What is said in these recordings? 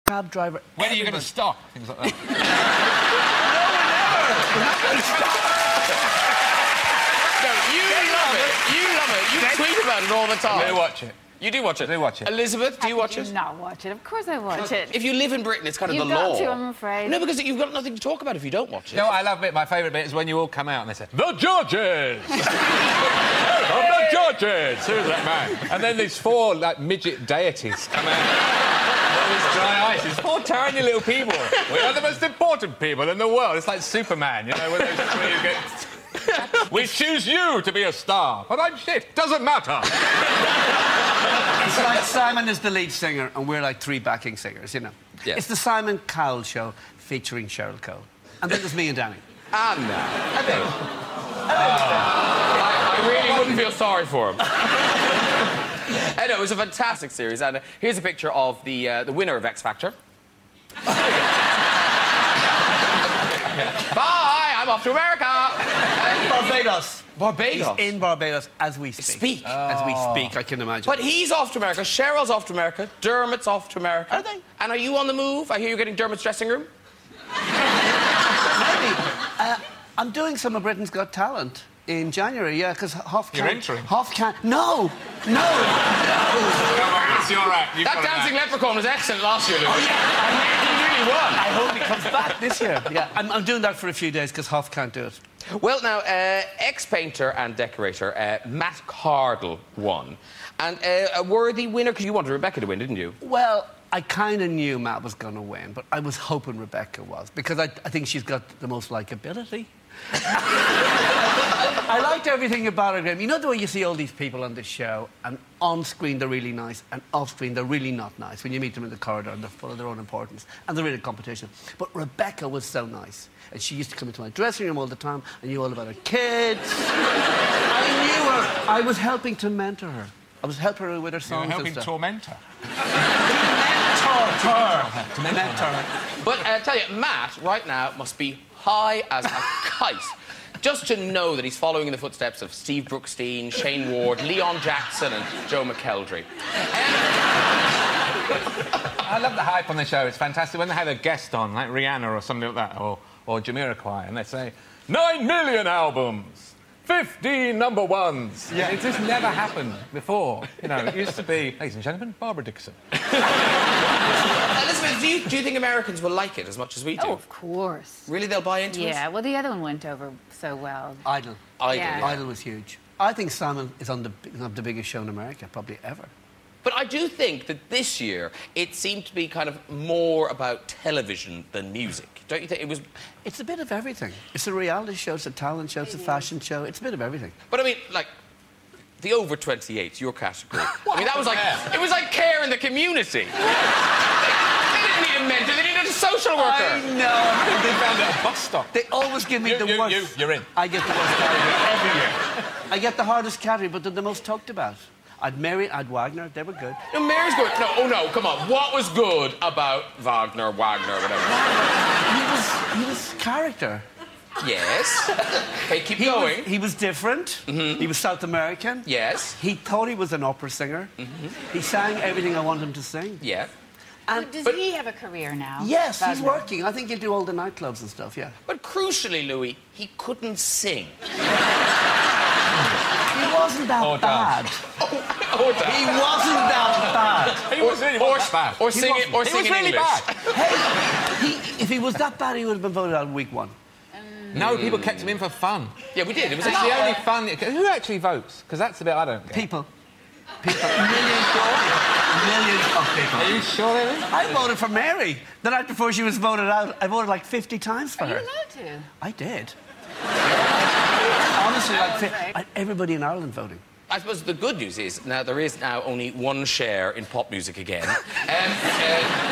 cab driver. When are you going to stop? Things like that. We're not going to stop. No, you love it. You love it. You tweet about it all the time. I do watch it. You do watch it? I do watch it. Elizabeth, do you watch it? I do not watch it. Of course I watch it. If you live in Britain, it's kind of You've the law. got to, I'm afraid. No, because you've got nothing to talk about if you don't watch it. You know what I love bit? My favourite bit is when you all come out and they say, "The judges! The judges! Who's that man?" And then these four, like, midget deities come out. All this dry ice. It's four tiny little people. We are the most important people in the world. It's like Superman, you know, where you get... We choose you to be a star, but I'm shit. Doesn't matter. It's like Simon is the lead singer and we're like three backing singers, you know. Yes. It's the Simon Cowell show featuring Cheryl Cole. And then there's me and Danny. I really wouldn't feel sorry for him. No, it was a fantastic series, and here's a picture of the winner of X Factor. Bye! I'm off to America! Barbados. Barbados? He's in Barbados as we speak. As we speak, I can imagine. But he's off to America, Cheryl's off to America, Dermot's off to America. Are they? And are you on the move? I hear you're getting Dermot's dressing room? Maybe. I'm doing some of Britain's Got Talent in January, yeah, because Hoff can't... You're entering? Hoff can't... No! It's all right. That dancing leprechaun was excellent last year, Louis. Oh, yeah. He really won. I hope he comes back this year. Yeah, I'm doing that for a few days because Hoff can't do it. Well, now, ex-painter and decorator Matt Cardle won. And a worthy winner, because you wanted Rebecca to win, didn't you? Well, I kind of knew Matt was going to win, but I was hoping Rebecca was, because I think she's got the most likability. I liked everything about her, Graham. You know the way you see all these people on this show, and on screen they're really nice, and off screen they're really not nice. When you meet them in the corridor, and they're full of their own importance, and they're in a competition. But Rebecca was so nice, and she used to come into my dressing room all the time. I knew all about her kids. I knew her. I was helping to mentor her. I was helping her with her songs. You're helping and stuff. torment her. To mentor her. But I tell you, Matt, right now, must be high as a kite. Just to know that he's following in the footsteps of Steve Brookstein, Shane Ward, Leon Jackson and Joe McKeldry. I love the hype on the show. It's fantastic when they have a guest on, like Rihanna or something like that, or Jamiroquai, and they say, 9 million albums, 15 number ones. Yeah. It just never happened before. You know, it used to be, ladies and gentlemen, Barbara Dixon. Elizabeth, do you think Americans will like it as much as we do? Oh, of course. Really, they'll buy into it? Yeah, well, the other one went over so well. Idol. Yeah. Idol was huge. I think Simon is on the biggest show in America, probably ever. But I do think that this year it seemed to be kind of more about television than music. Don't you think it was? It's a bit of everything. It's a reality show, it's a talent show, it's a fashion show. It's a bit of everything. But I mean, like, the over 28, your category. I mean, that was like, it was like care in the community. They didn't need a mentor, they needed a social worker. I know. They found it at a bus stop. They always give me the worst. You're in. I get the worst category every year. I get the hardest category, but they're the most talked about. I'd Mary, I'd Wagner, they were good. No, Mary's good. No, oh no, come on. What was good about Wagner, whatever? He was character. Yes. Okay, keep going. He was different. He was South American. Yes. He thought he was an opera singer. He sang everything I want him to sing. Yeah. And does he have a career now? Yes, he's working. I think he'll do all the nightclubs and stuff, yeah. But crucially, Louis, he couldn't sing. He wasn't that bad. He wasn't that bad. He was really bad. Or singing really English. bad. Hey, if he was that bad, he would have been voted out in week 1. No, people kept him in for fun. Yeah, we did. It was It's the only fun... Who actually votes? Because that's the bit I don't get. People. Millions of people. Are you sure there is? I voted for Mary. The night before she was voted out, I voted like 50 times for her. Are you allowed to? I did. Honestly, like everybody in Ireland voting. I suppose the good news is now there is now only one Cher in pop music again.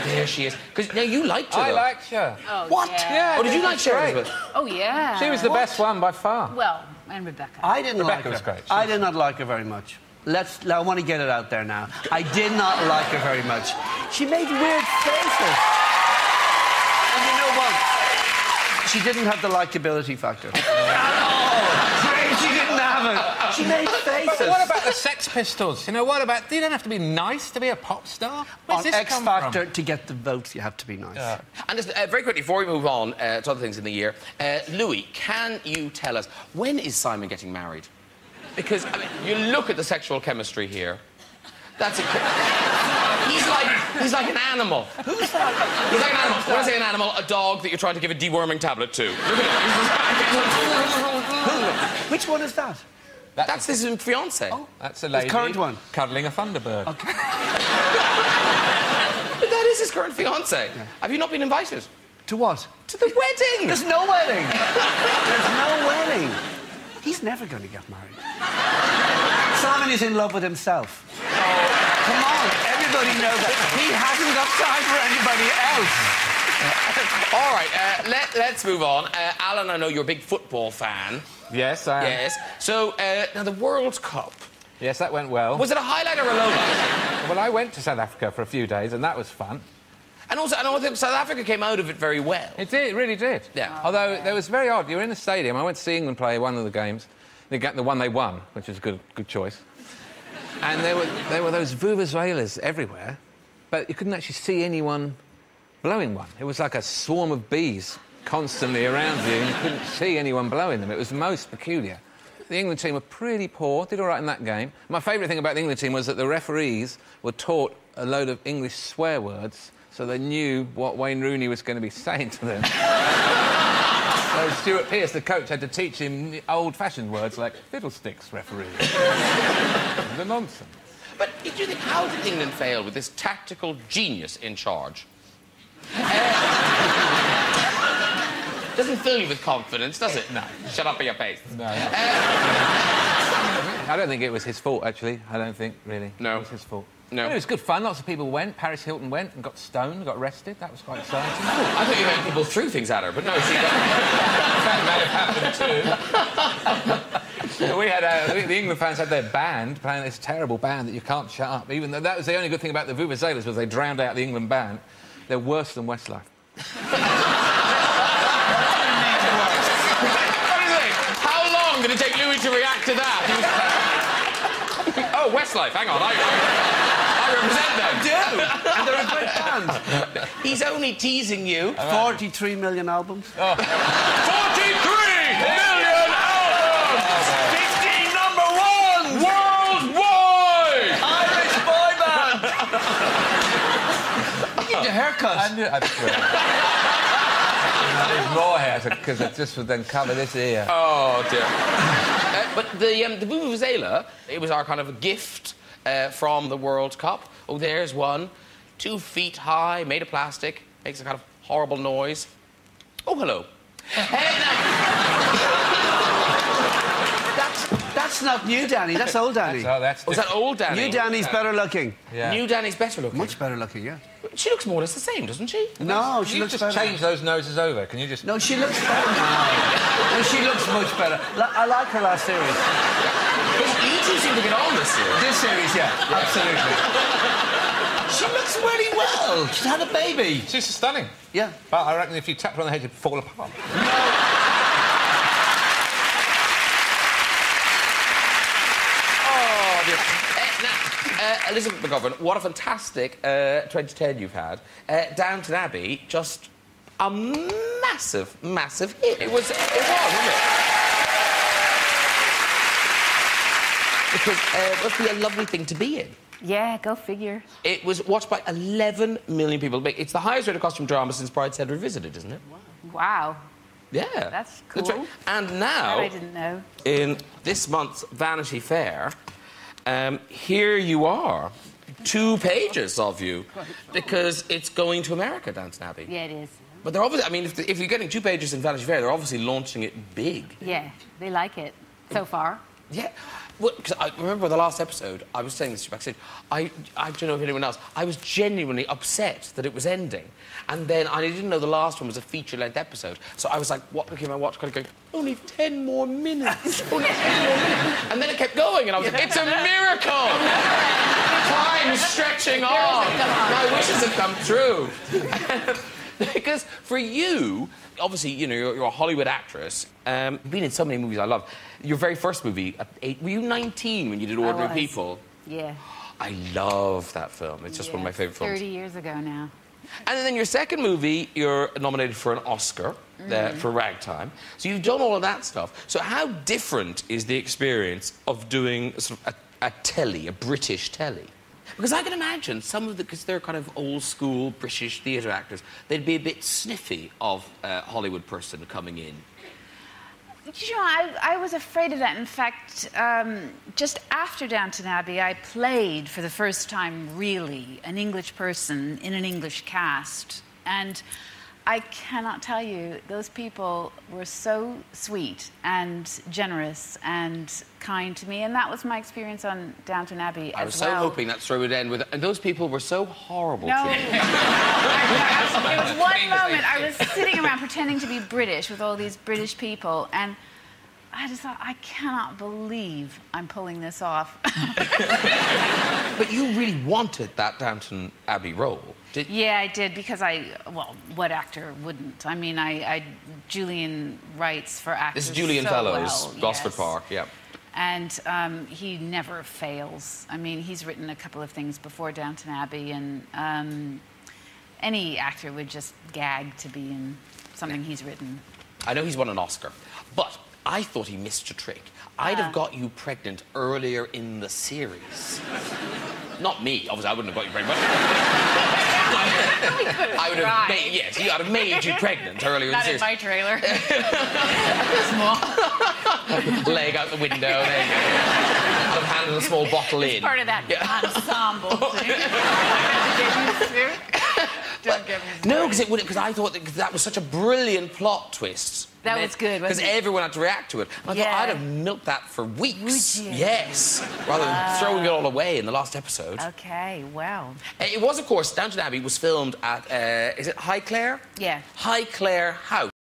There she is. Because now you liked her. I liked her. Oh, What? Yeah. Oh, did you like Cher, great. Elizabeth? Oh, yeah. She was the best one by far. Well, and Rebecca. I didn't Rebecca like was her. great. I did not like her very much. I want to get it out there now. I did not like her very much. She made weird faces. And you know what? She didn't have the likability factor. At all. She didn't have haven't. She made faces. But what about the Sex Pistols? You know, what about... You don't have to be nice to be a pop star. Where's On this X come Factor, from? to get the votes, you have to be nice. And just, very quickly, before we move on to other things in the year, Louis, can you tell us, when is Simon getting married? Because, I mean, you look at the sexual chemistry here. That's a... He's like an animal. Who's that? He's like an animal. When I say an animal, a dog that you're trying to give a deworming tablet to. Look at it. Which one is that? That's his fiancée. Oh, that's a lady. His current one. Cuddling a Thunderbird. Okay. But that is his current fiancée. Yeah. Have you not been invited? To what? To the wedding. There's no wedding. There's no wedding. He's never going to get married. Simon is in love with himself. Come on, everybody knows that. He hasn't got time for anybody else. All right, let's move on. Alan, I know you're a big football fan. Yes, I am. Yes. So, now the World Cup. Yes, that went well. Was it a highlight or a lowlight? Well, I went to South Africa for a few days, and that was fun. And also, I know that South Africa came out of it very well. It did, it really did. Yeah. Although, there was very odd. You were in the stadium. I went to see England play one of the games. The one they won, which was a good choice. And there were those vuvuzelas everywhere, but you couldn't actually see anyone blowing one. It was like a swarm of bees constantly around you, and you couldn't see anyone blowing them. It was most peculiar. The England team were pretty poor, did all right in that game. My favourite thing about the England team was that the referees were taught a load of English swear words, so they knew what Wayne Rooney was going to be saying to them. So Stuart Pearce, the coach, had to teach him old-fashioned words like fiddlesticks, referee. The nonsense. But do you think, how did England fail with this tactical genius in charge? Doesn't fill you with confidence, does it? No. Shut up in your face. No. I don't think it was his fault, actually. I don't think, really. No. It was his fault. No. But it was good fun. Lots of people went. Paris Hilton went and got stoned, got arrested. That was quite exciting. Oh, I thought you meant people threw things at her, but no, she got... That may have happened too. We had the England fans had their band playing this terrible band that you can't shut up. Even though that was the only good thing about the vuvuzelas was they drowned out the England band. They're worse than Westlife. How long did it take Louis to react to that? Oh, Westlife, hang on. I represent them. Do. And they're a great band. He's only teasing you. 43 million albums. Oh. 43 million albums! 15 number ones! Worldwide! Irish boy band! You get your haircut. There's more hair, because it just would then cover this ear. Oh, dear. But the vuvuzela, it was our kind of a gift from the World Cup. Oh, there's one. 2 feet high, made of plastic, makes a kind of horrible noise. Oh, hello. That's not new Danny, that's old Danny. That's Was that old Danny? New Danny's better looking. Yeah. New Danny's better looking. Much better looking, yeah. She looks more or less the same, doesn't she? No, she Can you looks just better. change those noses over? Can you just... No, she looks better now. No, she looks much better. I like her last series. You two seem to get on this series. This series, yeah, absolutely. She looks really well. She's had a baby. She's stunning. Yeah. But I reckon if you tapped her on the head, she'd fall apart. Elizabeth McGovern, what a fantastic 2010 you've had. Downton Abbey, just a massive, massive hit. It was, wasn't it? Because it must be a lovely thing to be in. Yeah, go figure. It was watched by 11 million people. It's the highest rated costume drama since Brideshead Revisited, isn't it? Wow. Yeah. That's cool. Right. And now, I didn't know. in this month's Vanity Fair, here you are. 2 pages of you. Because it's going to America, Downton Abbey. Yeah, it is. But they're obviously... I mean, if you're getting 2 pages in Vanity Fair, they're obviously launching it big. Yeah, they like it so far. Yeah. Well, because I remember the last episode, I was saying this to you backstage, I don't know if anyone else, I was genuinely upset that it was ending. And then I didn't know the last one was a feature-length episode. So I was like, what became my watch? Kind of going, only 10 more minutes. Only 10 more minutes. And then it kept going, and I was like, it's a miracle! Time stretching on. My wishes have come true. Because for you, obviously, you know, you're a Hollywood actress. You've been in so many movies I love. Your very first movie, were you 19 when you did Ordinary People? Yeah. I love that film. It's just one of my favourite films. 30 years ago now. And then your second movie, you're nominated for an Oscar for Ragtime. So you've done all of that stuff. So how different is the experience of doing sort of a telly, a British telly? Because I can imagine some of the, because they're kind of old-school British theatre actors, they'd be a bit sniffy of a Hollywood person coming in. You know, I was afraid of that. In fact, just after Downton Abbey, I played for the first time, really, an English person in an English cast. And I cannot tell you, those people were so sweet and generous and kind to me. And that was my experience on Downton Abbey as well. I was so hoping that story would end with... And those people were so horrible to you. There was one moment I was sitting around pretending to be British with all these British people, and I just thought, I cannot believe I'm pulling this off. But you really wanted that Downton Abbey role, did you? Yeah, I did, because well, what actor wouldn't? I mean, Julian writes for actors. This is Julian so Fellows, well, Gosford yes. Park, yeah. And he never fails. I mean, he's written a couple of things before Downton Abbey, and any actor would just gag to be in something he's written. I know he's won an Oscar, but I thought he missed a trick. I'd have got you pregnant earlier in the series. Not me, obviously, I wouldn't have got you pregnant. I would have made, yes, I'd have made you pregnant earlier in the series. Not in my trailer. Small. Leg out the window, there you go. I'd have handed a small bottle in. It's part of that ensemble thing. Don't get me started. No, because I thought that was such a brilliant plot twist. That was good, wasn't it? Because everyone had to react to it. I thought I'd have milked that for weeks. Would you? Yes. Rather than throwing it all away in the last episode. Okay, well. It was, of course, Downton Abbey was filmed at, is it Highclere? Yeah. Highclere House.